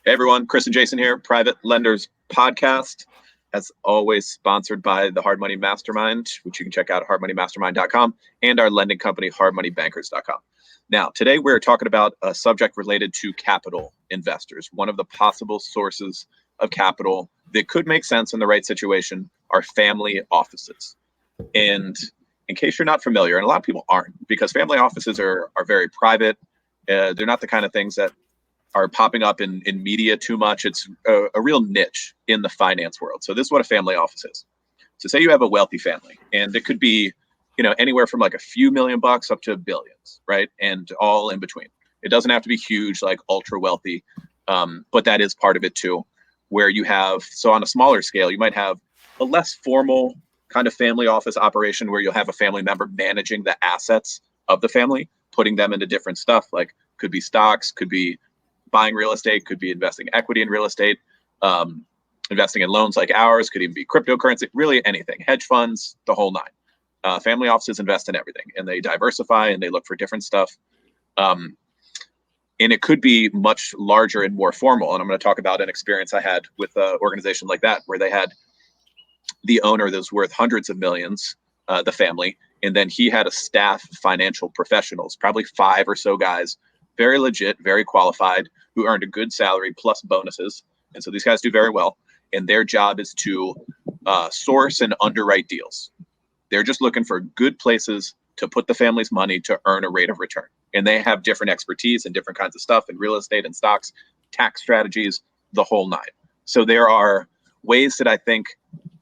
Hey everyone, Chris and Jason here, Private Lenders Podcast, as always sponsored by the Hard Money Mastermind, which you can check out at hardmoneymastermind.com, and our lending company, hardmoneybankers.com. Now, today we're talking about a subject related to capital investors. One of the possible sources of capital that could make sense in the right situation are family offices. And in case you're not familiar, and a lot of people aren't, because family offices are very private. They're not the kind of things that are popping up in media too much. It's a real niche in the finance world. So this is what a family office is. So say you have a wealthy family, and it could be, anywhere from like a few $1 million up to billions, right? And all in between. It doesn't have to be huge, like ultra wealthy, but that is part of it too, where you have, so on a smaller scale, you might have a less formal kind of family office operation where you'll have a family member managing the assets of the family, putting them into different stuff, like could be stocks, could be buying real estate, could be investing equity in real estate, investing in loans like ours, could even be cryptocurrency, really anything, hedge funds, the whole nine. Family offices invest in everything, and they diversify and they look for different stuff. And it could be much larger and more formal. And I'm going to talk about an experience I had with an organization like that, where they had the owner that was worth hundreds of millions, the family, and then he had a staff of financial professionals, probably 5 or so guys, very legit, very qualified, who earned a good salary plus bonuses. And so these guys do very well. And their job is to source and underwrite deals. They're just looking for good places to put the family's money to earn a rate of return. And they have different expertise and different kinds of stuff in real estate and stocks, tax strategies, the whole nine. So there are ways that I think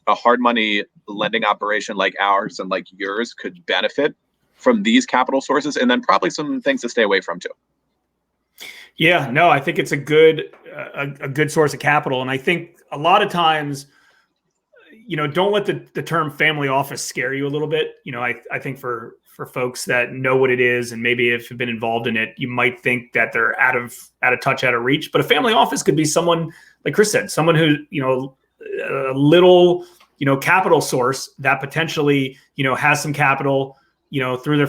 a hard money lending operation like ours and like yours could benefit from these capital sources, and then probably some things to stay away from too. Yeah, no, I think it's a good source of capital. And I think a lot of times, don't let the term family office scare you a little bit. I think for folks that know what it is and maybe have been involved in it, you might think that they're out of touch, out of reach. But a family office could be someone, like Chris said, someone who, a little, capital source that potentially, has some capital, through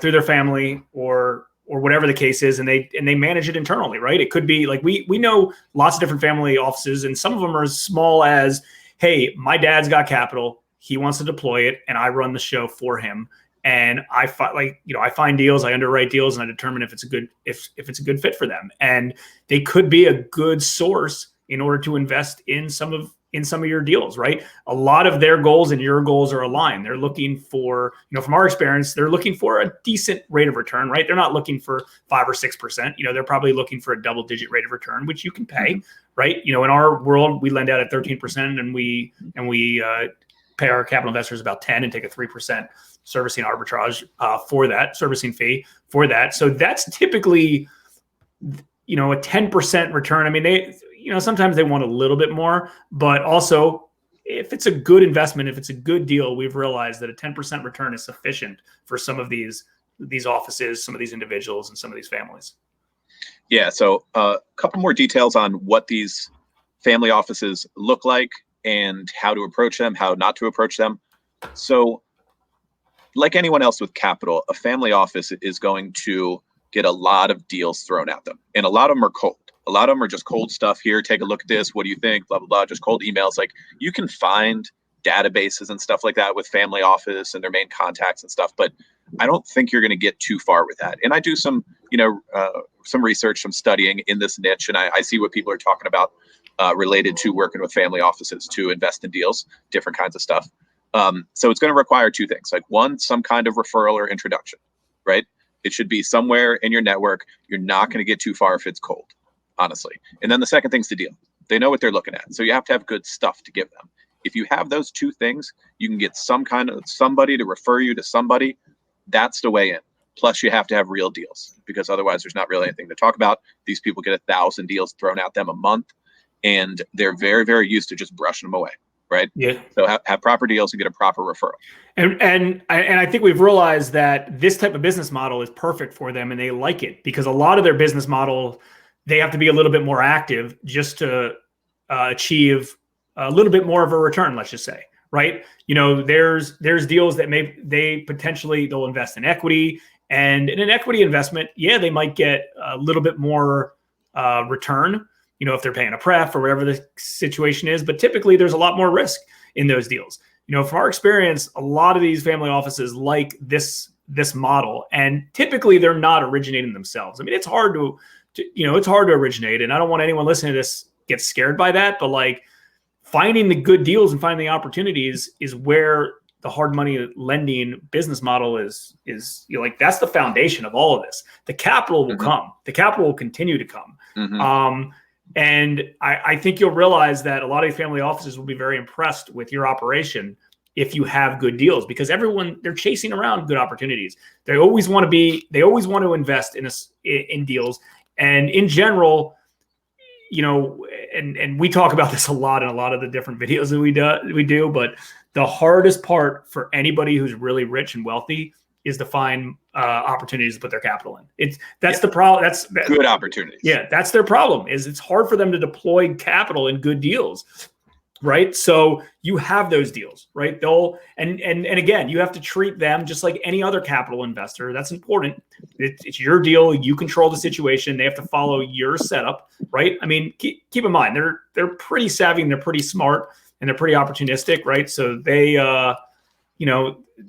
their family or whatever the case is, and they manage it internally, right? It could be like we know lots of different family offices, and some of them are as small as, hey, my dad's got capital, he wants to deploy it, and I run the show for him. And I find deals, I underwrite deals, and I determine if it's a good fit for them. And they could be a good source in order to invest in some of your deals, right? A lot of their goals and your goals are aligned. They're looking for, from our experience, they're looking for a decent rate of return, right? They're not looking for 5 or 6%. They're probably looking for a double-digit rate of return, which you can pay, right? In our world, we lend out at 13%, and we pay our capital investors about 10 and take a 3% servicing arbitrage for that, servicing fee for that. So that's typically, a 10% return. I mean, sometimes they want a little bit more, but also if it's a good investment, if it's a good deal, we've realized that a 10% return is sufficient for some of these offices, some of these individuals, and some of these families. Yeah. So a couple more details on what these family offices look like and how to approach them, how not to approach them. So like anyone else with capital, a family office is going to get a lot of deals thrown at them, and a lot of them are cold. A lot of them are just cold stuff. Here, take a look at this. What do you think? Blah, blah, blah. Just cold emails. Like, you can find databases and stuff like that with family office and their main contacts and stuff, but I don't think you're going to get too far with that. And I do some, some research, some studying in this niche, and I see what people are talking about related to working with family offices to invest in deals, different kinds of stuff. So it's going to require two things. Like, one, some kind of referral or introduction, right? It should be somewhere in your network. You're not going to get too far if it's cold, honestly. And then the second thing's the deal. They know what they're looking at. So you have to have good stuff to give them. If you have those two things, you can get some kind of somebody to refer you to somebody. That's the way in. Plus, you have to have real deals, because otherwise there's not really anything to talk about. These people get 1,000 deals thrown at them a month, and they're very, very used to just brushing them away, right? Yeah. So have proper deals and get a proper referral. And I think we've realized that this type of business model is perfect for them, and they like it, because a lot of their business model, they have to be a little bit more active just to achieve a little bit more of a return, let's just say, right? There's deals that they'll invest in equity, and in an equity investment, yeah, they might get a little bit more return, if they're paying a pref or whatever the situation is. But typically there's a lot more risk in those deals. From our experience, a lot of these family offices like this model, and typically they're not originating themselves. I mean, it's hard to originate, and I don't want anyone listening to this get scared by that, but like finding the good deals and finding the opportunities is where the hard money lending business model is that's the foundation of all of this. The capital will come. The capital will continue to come. And I think you'll realize that a lot of family offices will be very impressed with your operation if you have good deals, because they're chasing around good opportunities. They always want to invest in deals. And in general, and we talk about this a lot in a lot of the different videos that we do, but the hardest part for anybody who's really rich and wealthy is to find opportunities to put their capital in. That's the problem. That's good opportunities. Yeah, that's their problem. Is it's hard for them to deploy capital in good deals, right? So you have those deals, right? And again, you have to treat them just like any other capital investor. That's important. It's your deal. You control the situation. They have to follow your setup, right? I mean, keep in mind they're pretty savvy and they're pretty smart and they're pretty opportunistic, right? So they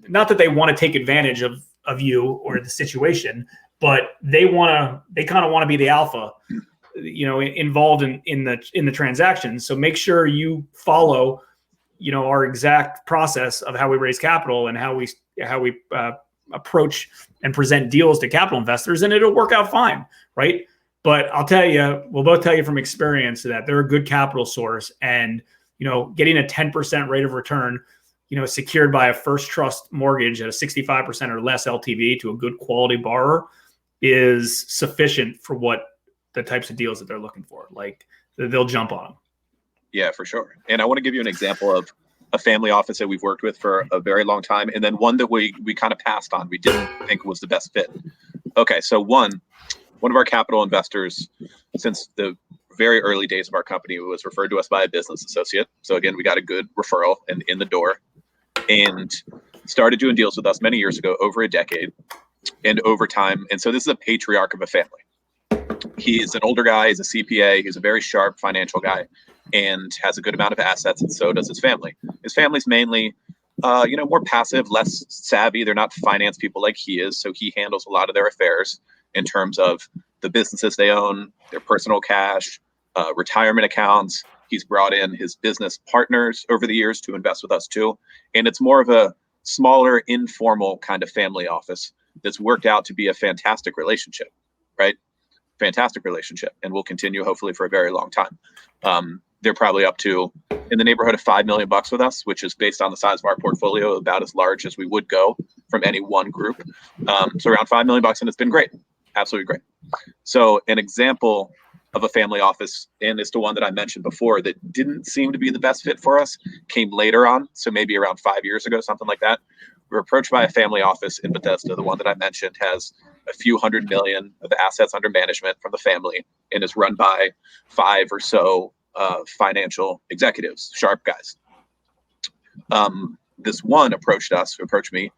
not that they want to take advantage of you or the situation, but they kind of want to be the alpha, involved in the transaction. So make sure you follow, our exact process of how we raise capital and how we approach and present deals to capital investors, and it'll work out fine, right? But we'll both tell you from experience that they're a good capital source, and getting a 10% rate of return, secured by a first trust mortgage at a 65% or less LTV to a good quality borrower is sufficient for what the types of deals that they're looking for. Like they'll jump on them. Yeah, for sure. And I want to give you an example of a family office that we've worked with for a very long time, and then one that we kind of passed on. We didn't think was the best fit. Okay, so one of our capital investors, since the very early days of our company, was referred to us by a business associate. So again, we got a good referral in the door, and started doing deals with us many years ago, over a decade, and over time. And so this is a patriarch of a family. He's an older guy. He's a CPA. He's a very sharp financial guy and has a good amount of assets, and so does his family. His family's mainly, more passive, less savvy. They're not finance people like he is, so he handles a lot of their affairs in terms of the businesses they own, their personal cash, retirement accounts. He's brought in his business partners over the years to invest with us too. And it's more of a smaller, informal kind of family office that's worked out to be a fantastic relationship, right? Fantastic relationship, and will continue hopefully for a very long time. They're probably up to in the neighborhood of $5 million with us, which is based on the size of our portfolio, about as large as we would go from any one group. So around $5 million, and it's been great, absolutely great. So an example of a family office, and it's the one that I mentioned before that didn't seem to be the best fit for us, came later on. So maybe around 5 years ago, something like that. We were approached by a family office in Bethesda. The one that I mentioned has a few $100 million of assets under management from the family and is run by 5 or so financial executives, sharp guys. This one approached me.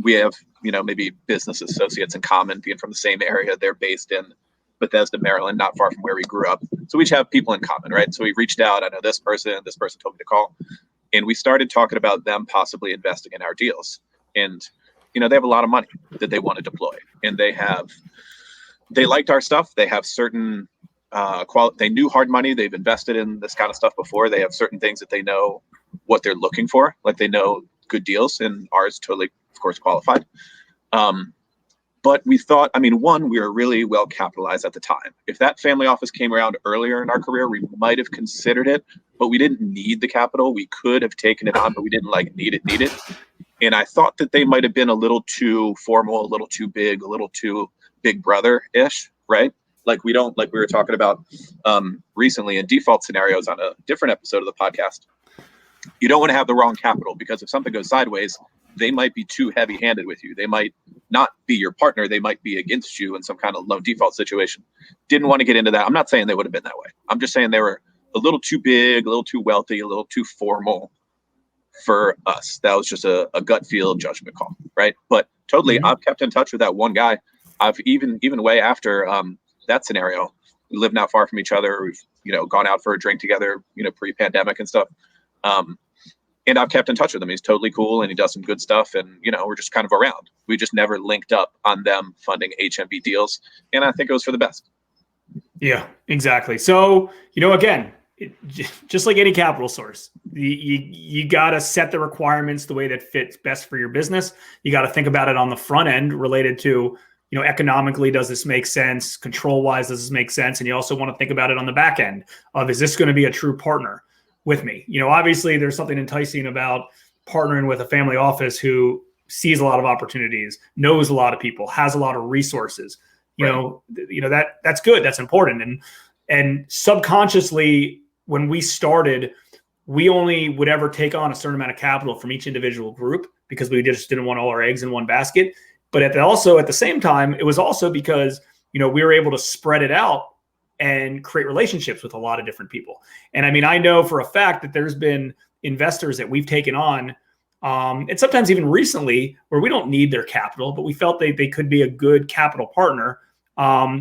We have, maybe business associates in common, being from the same area. They're based in Bethesda, Maryland, not far from where we grew up. So we each have people in common, right? So we reached out. I know this person told me to call. And we started talking about them possibly investing in our deals. And, they have a lot of money that they want to deploy. And they liked our stuff. They have certain they knew hard money. They've invested in this kind of stuff before. They have certain things that they know what they're looking for. Like they know good deals, and ours totally, of course, qualified. But we thought, one, we were really well capitalized at the time. If that family office came around earlier in our career, we might have considered it, but we didn't need the capital. We could have taken it on, but we didn't need it. And I thought that they might have been a little too formal, a little too big, a little too big brother-ish, right? Like we were talking about recently in default scenarios on a different episode of the podcast. You don't want to have the wrong capital, because if something goes sideways, they might be too heavy-handed with you. They might not be your partner. They might be against you in some kind of loan default situation. Didn't want to get into that. I'm not saying they would have been that way. I'm just saying they were a little too big, a little too wealthy, a little too formal for us. That was just a gut feel judgment call, right? But totally, I've kept in touch with that one guy. I've even way after that scenario, live not far from each other. We've, gone out for a drink together, pre-pandemic and stuff. And I've kept in touch with him. He's totally cool and he does some good stuff. And, we're just kind of around. We just never linked up on them funding HMB deals. And I think it was for the best. Yeah, exactly. So, again, just like any capital source, you got to set the requirements the way that fits best for your business. You got to think about it on the front end related to, economically, does this make sense? Control wise, does this make sense? And you also want to think about it on the back end of, is this going to be a true partner with me? Obviously there's something enticing about partnering with a family office who sees a lot of opportunities, knows a lot of people, has a lot of resources. That's good. That's important. And subconsciously, when we started, we only would ever take on a certain amount of capital from each individual group because we just didn't want all our eggs in one basket. But at the same time, it was also because, we were able to spread it out and create relationships with a lot of different people. And I mean, I know for a fact that there's been investors that we've taken on, and sometimes even recently, where we don't need their capital, but we felt they could be a good capital partner,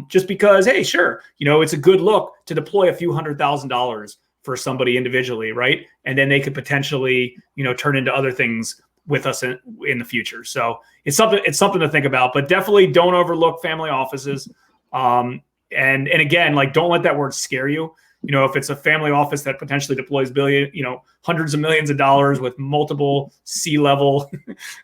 just because, hey, sure, it's a good look to deploy a few $100,000 for somebody individually, right? And then they could potentially, turn into other things with us in the future. So it's something to think about, but definitely don't overlook family offices. And again, like, don't let that word scare you. If it's a family office that potentially deploys hundreds of millions of dollars with multiple C-level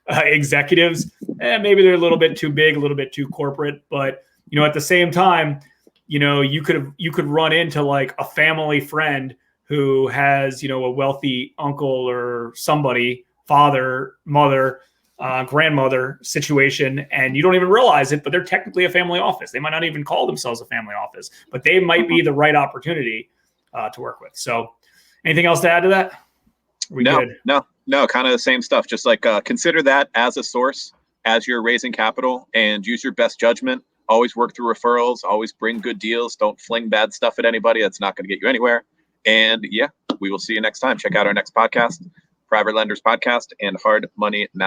executives, maybe they're a little bit too big, a little bit too corporate. But at the same time, you could run into like a family friend who has a wealthy uncle or somebody, father, mother, grandmother situation, and you don't even realize it, but they're technically a family office. They might not even call themselves a family office, but they might be the right opportunity to work with. So anything else to add to that? No, kind of the same stuff. Just like consider that as a source as you're raising capital, and use your best judgment. Always work through referrals, always bring good deals. Don't fling bad stuff at anybody. That's not going to get you anywhere. And yeah, we will see you next time. Check out our next podcast, Private Lenders Podcast and Hard Money Master.